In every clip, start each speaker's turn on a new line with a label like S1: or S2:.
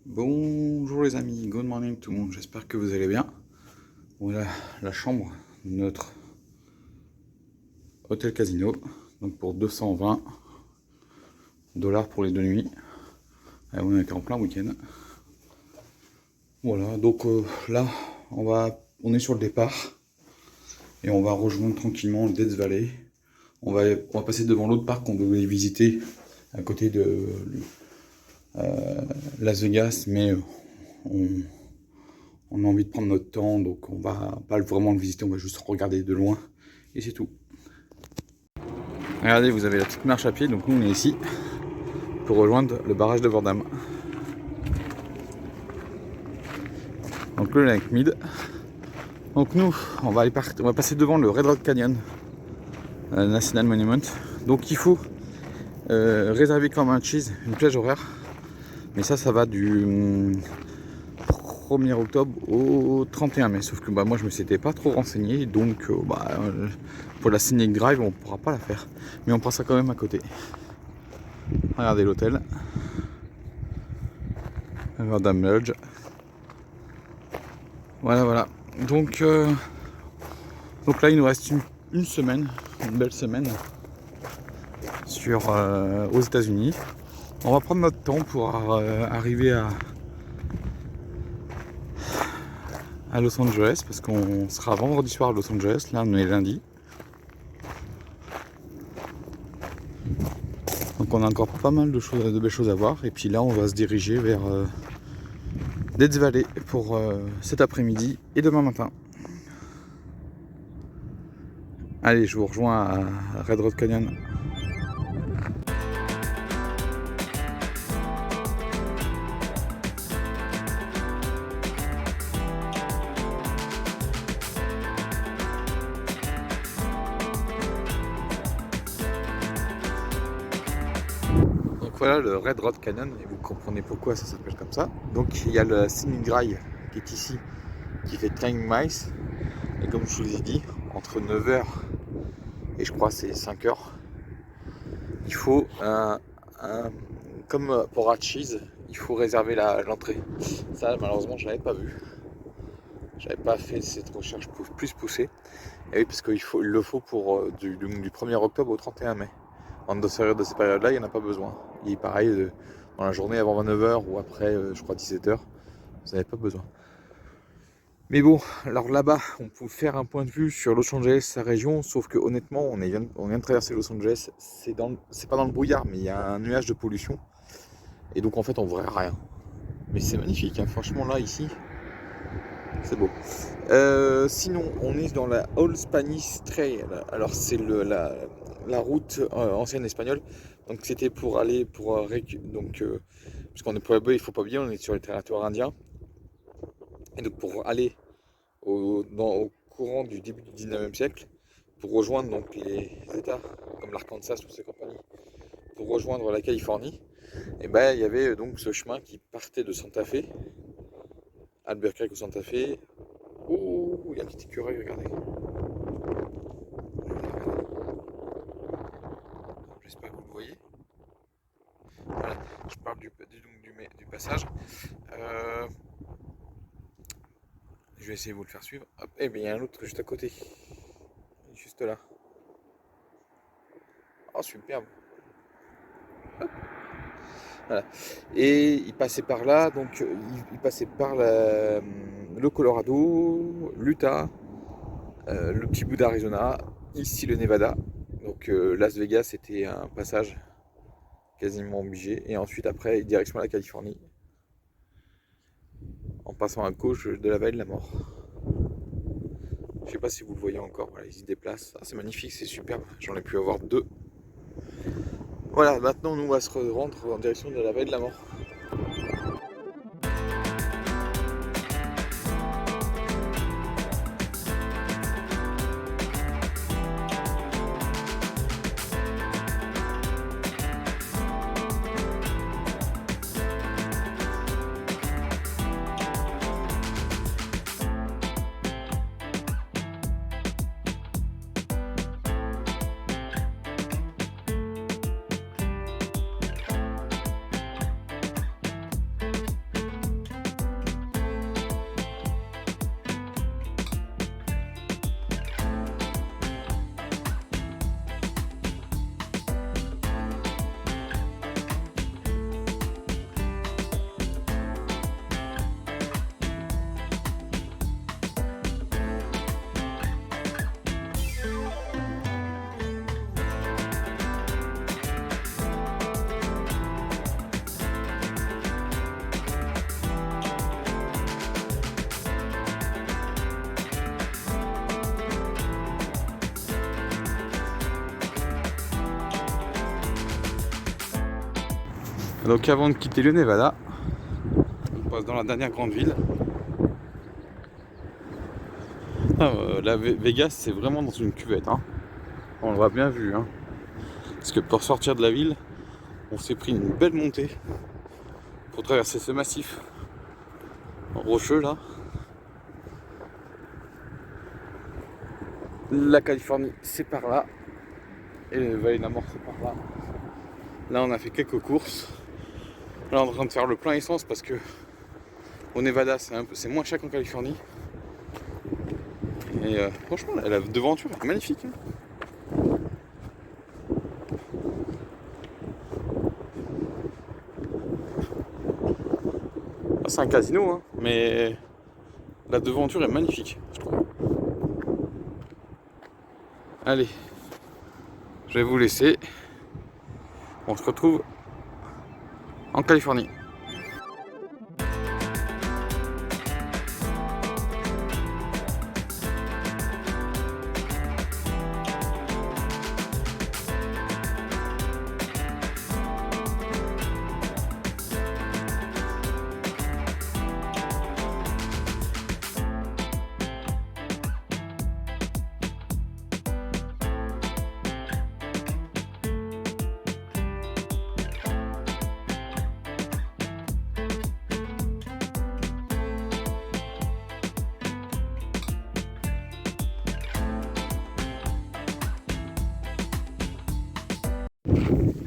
S1: Bonjour les amis, good morning tout le monde, j'espère que vous allez bien. Voilà la chambre de notre hôtel casino, donc pour 220 $ pour les 2 nuits. Et on est en plein week-end. Voilà, donc là on est sur le départ et on va rejoindre tranquillement le Death Valley. On va passer devant l'autre parc qu'on devait visiter à côté de Las Vegas, mais on a envie de prendre notre temps, donc on va pas vraiment le visiter, on va juste regarder de loin et c'est tout. Regardez, vous avez la petite marche à pied, donc nous on est ici pour rejoindre le barrage de Vordam. Donc le lac Mead. Donc nous, on va passer devant le Red Rock Canyon National Monument. Donc il faut réserver comme un cheese une plage horaire. Mais ça va du 1er octobre au 31 mai. Sauf que moi je me s'étais pas trop renseigné. Donc pour la Scenic Drive on pourra pas la faire. Mais on passera quand même à côté. Regardez l'hôtel. Vordam Lodge. Voilà. Donc là il nous reste une semaine, une belle semaine aux États-Unis. On va prendre notre temps pour arriver à Los Angeles parce qu'on sera vendredi soir à Los Angeles. Là on est lundi. Donc on a encore pas mal de belles choses à voir. Et puis là on va se diriger vers Death Valley pour cet après-midi et demain matin. Allez, je vous rejoins à Red Rock Canyon. Donc voilà le Red Rock Canyon, et vous comprenez pourquoi ça s'appelle comme ça. Donc il y a le Scenic Drive qui est ici, qui fait 30 miles. Et comme je vous ai dit, entre 9h et je crois c'est 5h, il faut, comme pour Ratchis, il faut réserver l'entrée. Ça malheureusement je n'avais pas vu. J'avais pas fait cette recherche plus poussée. Et oui, parce qu'il le faut pour du 1er octobre au 31 mai. De ces périodes-là, il n'y en a pas besoin. Et pareil, dans la journée avant 29h ou après, je crois 17h, vous n'avez pas besoin. Mais bon, alors là-bas, on peut faire un point de vue sur Los Angeles, sa région, sauf que honnêtement, on vient de traverser Los Angeles, c'est pas dans le brouillard, mais il y a un nuage de pollution. Et donc en fait, on voit rien. Mais c'est magnifique, hein. Franchement là, ici, c'est beau. Sinon, on est dans la Old Spanish Trail. Alors c'est la route ancienne espagnole. Donc c'était pour aller parce qu'on est pour il faut pas oublier, on est sur le territoire indien. Et donc pour aller au courant du début du 19e siècle, pour rejoindre donc les États comme l'Arkansas, toutes ces compagnies, pour rejoindre la Californie, et il y avait donc ce chemin qui partait de Santa Fe, Albuquerque ou Santa Fe. Oh, il y a un petit écureuil, regardez. J'espère que vous le voyez. Voilà, je parle du passage. Je vais essayer de vous le faire suivre. Hop, et bien il y a un autre juste à côté. Juste là. Oh, superbe. Hop. Voilà. Et il passait par là, donc il passait par le Colorado, l'Utah, le petit bout d'Arizona, ici le Nevada. Donc Las Vegas était un passage quasiment obligé. Et ensuite après, direction la Californie. En passant à gauche de la vallée de la mort. Je sais pas si vous le voyez encore, voilà, il se déplace. Ah, c'est magnifique, c'est superbe, j'en ai pu avoir 2. Voilà, maintenant nous on va se rendre en direction de la vallée de la mort. Donc avant de quitter le Nevada, on passe dans la dernière grande ville. La Vegas, c'est vraiment dans une cuvette, hein. On l'aura bien vu, hein. Parce que pour sortir de la ville, on s'est pris une belle montée pour traverser ce massif rocheux là. La Californie, c'est par là. Et le Vallée de la Mort, c'est par là. Là, on a fait quelques courses. Là, on est en train de faire le plein essence parce que au Nevada, c'est moins cher qu'en Californie. Et franchement, la devanture est magnifique, hein. C'est un casino, hein, mais la devanture est magnifique, je trouve. Allez, je vais vous laisser. On se retrouve en Californie.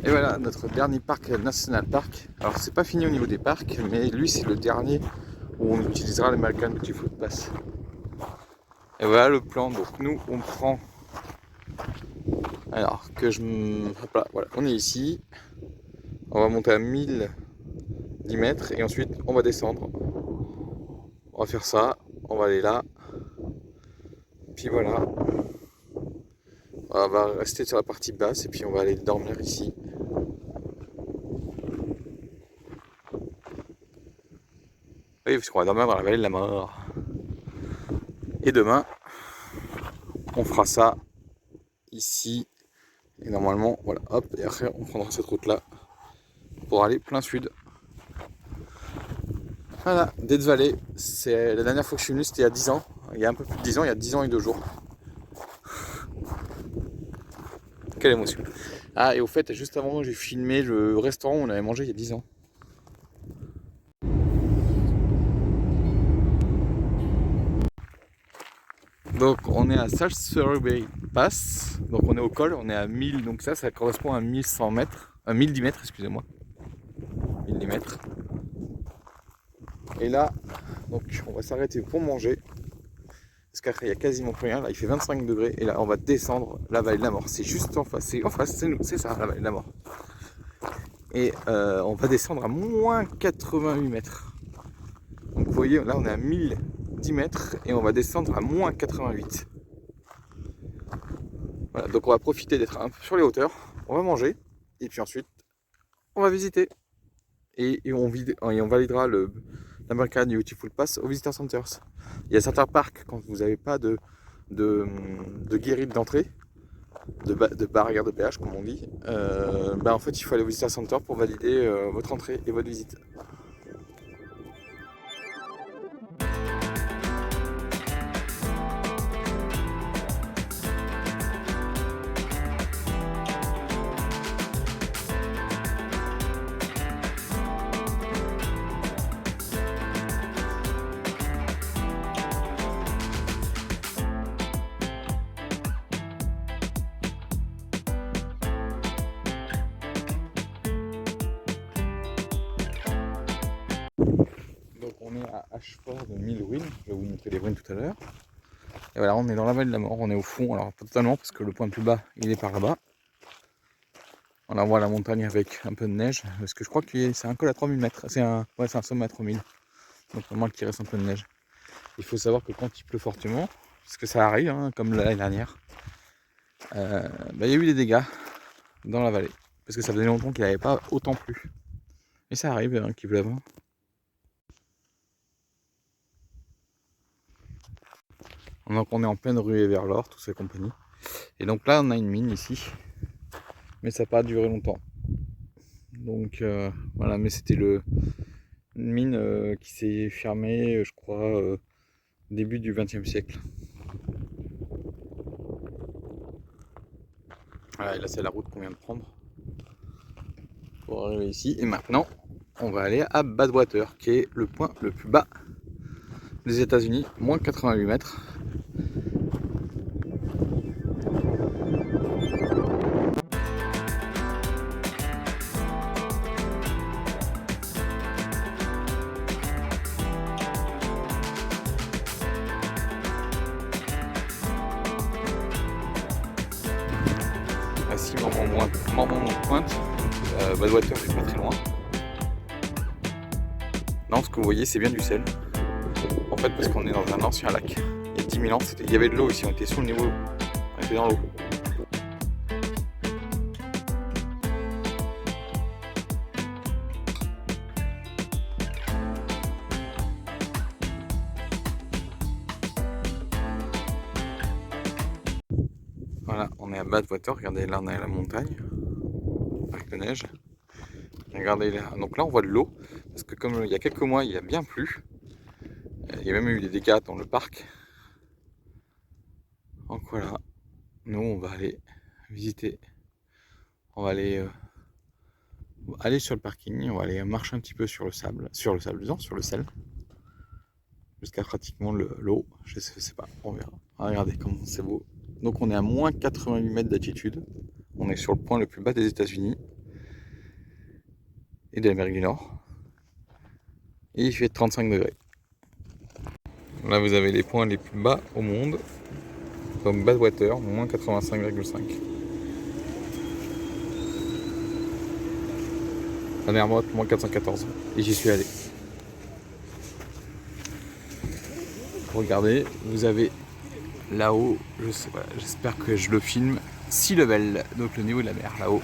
S1: Et voilà notre dernier parc National Park. Alors c'est pas fini au niveau des parcs, mais lui c'est le dernier où on utilisera l'American Beautiful Pass. Et voilà le plan. Donc nous on prend. Alors que hop là, voilà, on est ici. On va monter à 1010 mètres et ensuite on va descendre. On va faire ça. On va aller là. Puis voilà. On va rester sur la partie basse et puis on va aller dormir ici. Oui, parce qu'on va dormir dans la vallée de la mort. Et demain, on fera ça ici. Et normalement, voilà, hop, et après on prendra cette route là pour aller plein sud. Voilà, Death Valley, c'est la dernière fois que je suis venu, c'était il y a 10 ans. Il y a un peu plus de 10 ans, il y a 10 ans et 2 jours. Quelle émotion. Ah, et au fait, juste avant, j'ai filmé le restaurant où on avait mangé il y a 10 ans. Donc on est à Salisbury Bay Pass, donc on est au col, on est à 1000, donc ça correspond à 1100 mètres, à 1010 mètres, excusez-moi, 1010 mètres. Et là, donc on va s'arrêter pour manger, parce qu'après il y a quasiment plus rien, là il fait 25 degrés, et là on va descendre la vallée de la mort, c'est juste en face, c'est ça la vallée de la mort. Et on va descendre à moins 88 mètres. Donc vous voyez, là on est à 1010 mètres, et on va descendre à moins 88. Voilà, donc on va profiter d'être un peu sur les hauteurs, on va manger, et puis ensuite on va visiter. Et on validera l'American Beautiful Pass au Visitor Centers. Il y a certains parcs, quand vous n'avez pas de guérite d'entrée, de barrière de péage comme on dit, en fait il faut aller au Visitor Center pour valider votre entrée et votre visite. Donc on est à Ashford de 1000 ruines, je vais vous montrer les ruines tout à l'heure. Et voilà, on est dans la vallée de la mort, on est au fond, alors pas totalement parce que le point le plus bas il est par là-bas. On voit la montagne avec un peu de neige, parce que je crois que c'est un col à 3000 mètres, c'est un sommet à 3000, donc vraiment qu'il reste un peu de neige. Il faut savoir que quand il pleut fortement, parce que ça arrive, hein, comme l'année dernière, il y a eu des dégâts dans la vallée, parce que ça faisait longtemps qu'il n'avait pas autant plu. Et ça arrive hein, qu'il pleuve. Donc on est en pleine ruée vers l'or, tout ça et compagnie. Et donc là on a une mine ici, mais ça n'a pas duré longtemps. Donc voilà, mais c'était une mine qui s'est fermée, je crois, début du XXe siècle. Voilà, et là c'est la route qu'on vient de prendre pour arriver ici. Et maintenant, on va aller à Badwater, qui est le point le plus bas des États-Unis, moins 88 mètres. À 6 moments de pointe, Badwater est pas très loin. Non, ce que vous voyez, c'est bien du sel. En fait, parce qu'on est dans un ancien lac. Il y a 10 000 ans, il y avait de l'eau ici, on était sous le niveau, on était dans l'eau. Voilà, on est à Badwater, regardez là on est à la montagne, avec la neige. Regardez là, donc là on voit de l'eau, parce que comme il y a quelques mois il y a bien plu, il y a même eu des dégâts dans le parc. Donc voilà, nous on va aller visiter, on va aller sur le parking, on va aller marcher un petit peu sur le sable, non, sur le sel, jusqu'à pratiquement l'eau, je sais pas, on verra. Ah, regardez comment c'est beau. Donc on est à moins 88 mètres d'altitude, on est sur le point le plus bas des États-Unis et de l'Amérique du Nord, et il fait 35 degrés. Là vous avez les points les plus bas au monde, donc Badwater, moins 85,5. La dernière motte, moins 414, et j'y suis allé. Regardez, vous avez là-haut, j'espère que je le filme, sea level, donc le niveau de la mer là-haut.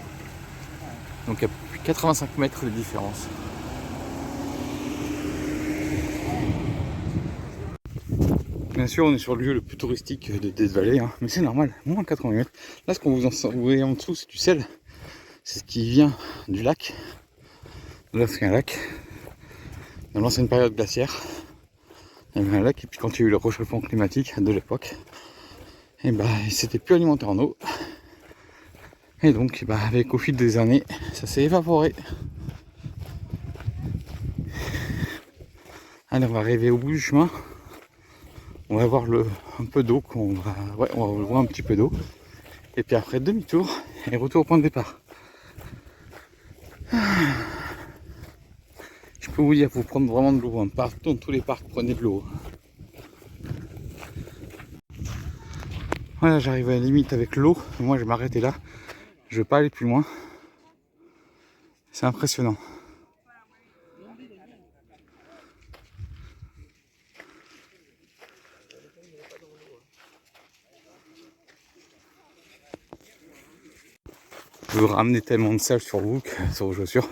S1: Donc il y a plus de 85 mètres de différence. Bien sûr, on est sur le lieu le plus touristique de Death Valley, hein, mais c'est normal, moins 80 mètres. Là, ce qu'on vous voyez en dessous, c'est du sel. C'est ce qui vient du lac, de l'ancien lac, dans l'ancienne période glaciaire. Il y avait un lac, et puis quand il y a eu le réchauffement climatique de l'époque, et bah, il s'était plus alimenté en eau. Et donc, bah, avec au fil des années, ça s'est évaporé. Allez, on va arriver au bout du chemin. On va voir un peu d'eau, on va voir un petit peu d'eau. Et puis après, demi-tour et retour au point de départ. Je peux vous dire, faut prendre vraiment de l'eau. Hein. Partout, dans tous les parcs, prenez de l'eau. Voilà, j'arrive à la limite avec l'eau. Moi, je vais m'arrêter là. Je vais pas aller plus loin. C'est impressionnant. Vous ramenez tellement de sale sur vous, sur vos chaussures,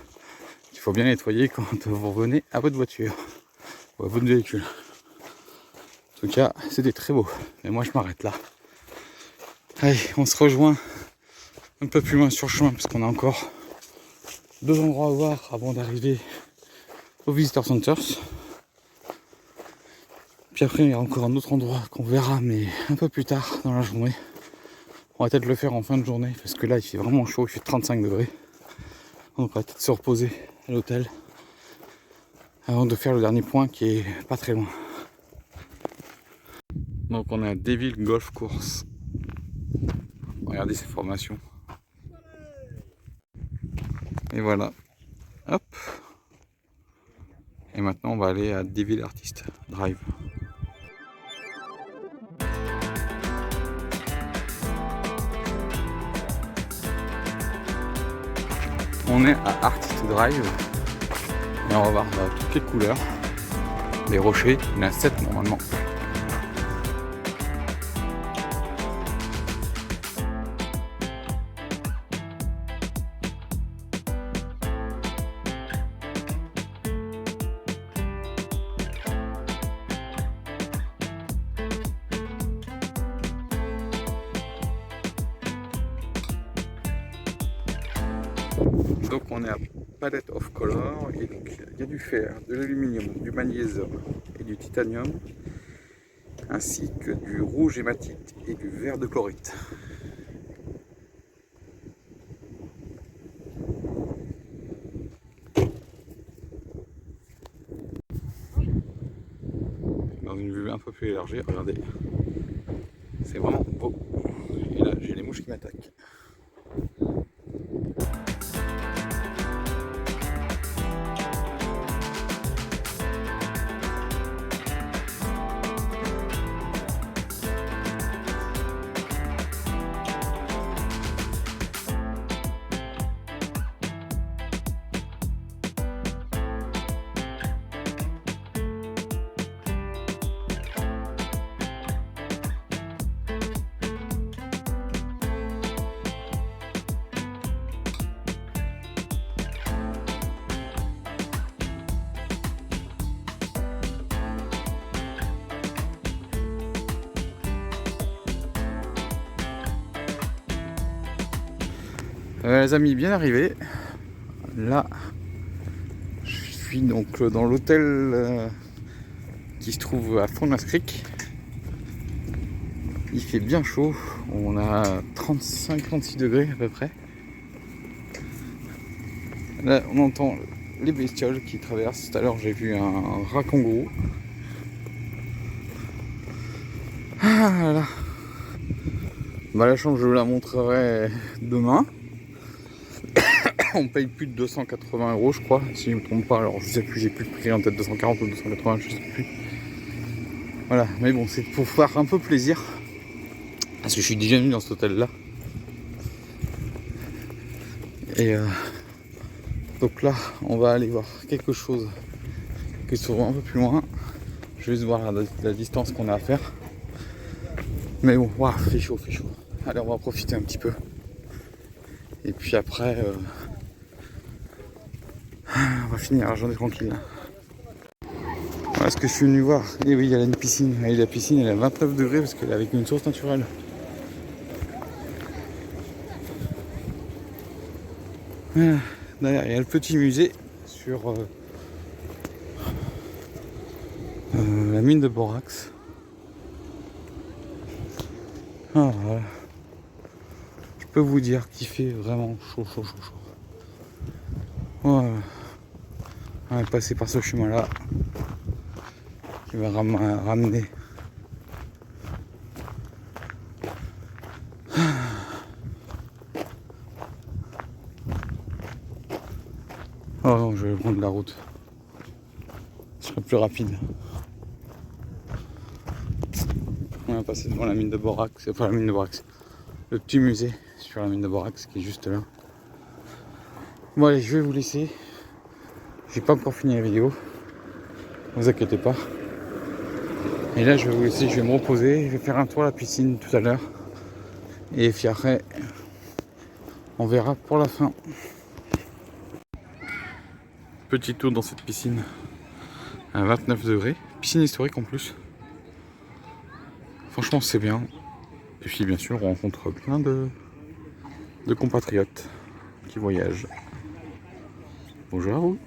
S1: qu'il faut bien nettoyer quand vous revenez à votre voiture ou à votre véhicule. En tout cas, c'était très beau. Mais moi, je m'arrête là. Allez, on se rejoint un peu plus loin sur le chemin parce qu'on a encore 2 endroits à voir avant d'arriver au Visitor Centers. Puis après, il y a encore un autre endroit qu'on verra, mais un peu plus tard dans la journée. On va peut-être le faire en fin de journée parce que là, il fait vraiment chaud, il fait 35 degrés. Donc on va peut-être se reposer à l'hôtel avant de faire le dernier point qui est pas très loin. Donc on est à Deville Golf Course. Regardez ces formations. Et voilà. Hop. Et maintenant on va aller à Deville Artist Drive. On est à Artist Drive. Et on va voir toutes les couleurs. Les rochers, il y en a 7 normalement.
S2: Donc on est à Palette of Color et donc il y a du fer, de l'aluminium, du magnésium et du titanium, ainsi que du rouge hématite et du vert de chlorite. Dans une vue un peu plus élargie, regardez, c'est vraiment beau. Et là j'ai les mouches qui m'attaquent. Les amis, bien arrivé. Là, je suis donc dans l'hôtel qui se trouve à Fondnas Creek. Il fait bien chaud, on a 35-36 degrés à peu près. Là, on entend les bestioles qui traversent. Tout à l'heure, j'ai vu un rat kangourou. Ah là. Bah, la chambre, je vous la montrerai demain. On paye plus de 280 €, je crois, si je ne me trompe pas. Alors, je sais plus, j'ai plus le prix en tête, 240 ou 280, je sais plus. Voilà, mais bon, c'est pour faire un peu plaisir. Parce que je suis déjà venu dans cet hôtel-là. Et donc là, on va aller voir quelque chose qui se trouve un peu plus loin. Je vais juste voir la distance qu'on a à faire. Mais bon, waouh, fait chaud, fait chaud. Allez, on va profiter un petit peu. Et puis après, on va finir la journée tranquille. Voilà ce que je suis venu voir. Et oui, il y a une piscine. Et la piscine, elle est à 29 degrés parce qu'elle est avec une source naturelle. Derrière, il y a le petit musée sur la mine de borax. Ah, voilà. Je peux vous dire qu'il fait vraiment chaud, chaud, chaud, chaud. Voilà. On va passer par ce chemin-là qui va ramener. Oh non, je vais prendre la route. Ce serait plus rapide. On va passer devant la mine de borax, enfin la mine de borax. Le petit musée sur la mine de borax qui est juste là. Bon allez, je vais vous laisser. J'ai pas encore fini la vidéo. Ne vous inquiétez pas. Et là je vais vous laisser, je vais me reposer. Je vais faire un tour à la piscine tout à l'heure. Et puis après, on verra pour la fin. Petit tour dans cette piscine à 29 degrés. Piscine historique en plus. Franchement c'est bien. Et puis bien sûr on rencontre plein de compatriotes qui voyagent. Bonjour à vous.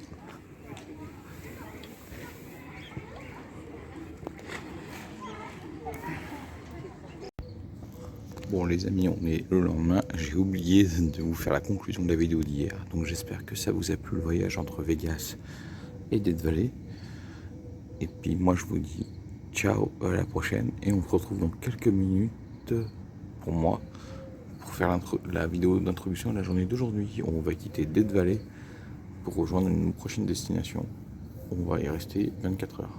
S2: Bon les amis, on est le lendemain. J'ai oublié de vous faire la conclusion de la vidéo d'hier. Donc j'espère que ça vous a plu le voyage entre Vegas et Death Valley. Et puis moi je vous dis ciao, à la prochaine. Et on se retrouve dans quelques minutes pour moi. Pour faire la vidéo d'introduction de la journée d'aujourd'hui. On va quitter Death Valley pour rejoindre une prochaine destination. On va y rester 24 heures.